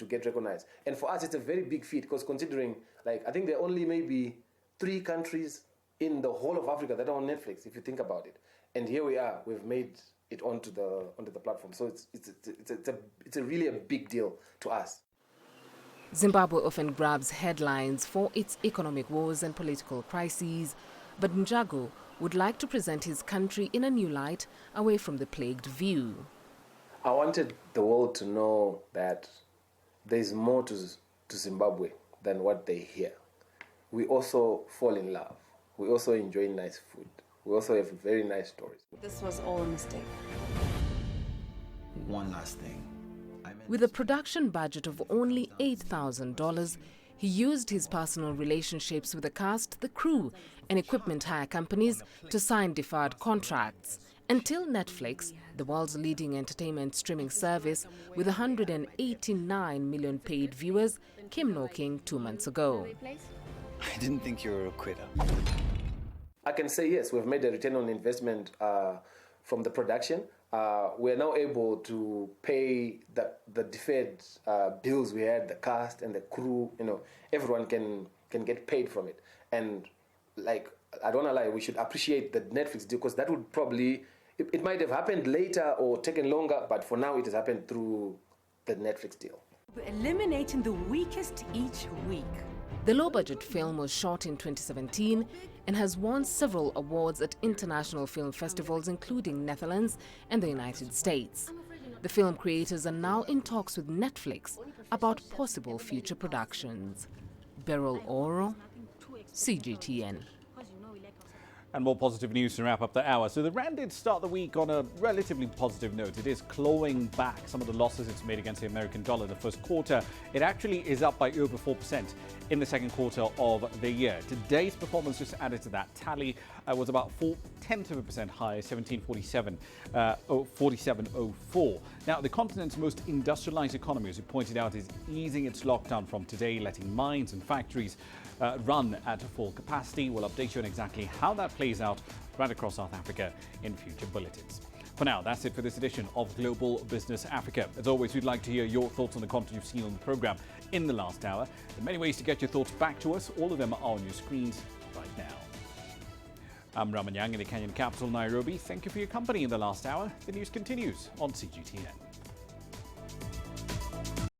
get recognized. And for us, it's a very big feat, because considering, like, I think there are only maybe 3 countries in the whole of Africa that are on Netflix, if you think about it. And here we are, we've made it onto the platform. So it's a really a big deal to us. Zimbabwe often grabs headlines for its economic woes and political crises, but Njago would like to present his country in a new light, away from the plagued view. I wanted the world to know that there's more to Zimbabwe than what they hear. We also fall in love. We also enjoy nice food. We also have very nice stories. This was all a mistake. One last thing. With a production budget of only $8,000, he used his personal relationships with the cast, the crew, and equipment hire companies to sign deferred contracts, until Netflix, the world's leading entertainment streaming service with 189 million paid viewers, came knocking 2 months ago. I didn't think you were a quitter. I can say yes, we've made a return on investment from the production. We're now able to pay the deferred bills we had, the cast and the crew. You know, everyone can get paid from it. And like, I don't wanna lie, we should appreciate the Netflix deal, because that would probably, it might have happened later or taken longer, but for now it has happened through the Netflix deal. We're eliminating the weakest each week. The low-budget film was shot in 2017 and has won several awards at international film festivals, including Netherlands and the United States. The film creators are now in talks with Netflix about possible future productions. Beryl Oro, CGTN. And more positive news to wrap up the hour. So the rand did start the week on a relatively positive note. It is clawing back some of the losses it's made against the American dollar in the first quarter. It actually is up by over 4% in the second quarter of the year. Today's performance just added to that tally was about 0.4% higher, 47.04. Now, the continent's most industrialized economy, as we pointed out, is easing its lockdown from today, letting mines and factories run at full capacity. We'll update you on exactly how that plays out right across South Africa in future bulletins. For now, that's it for this edition of Global Business Africa. As always, we'd like to hear your thoughts on the content you've seen on the program in the last hour. There are many ways to get your thoughts back to us. All of them are on your screens right now. I'm Ramah Nyang in the Kenyan capital, Nairobi. Thank you for your company in the last hour. The news continues on CGTN.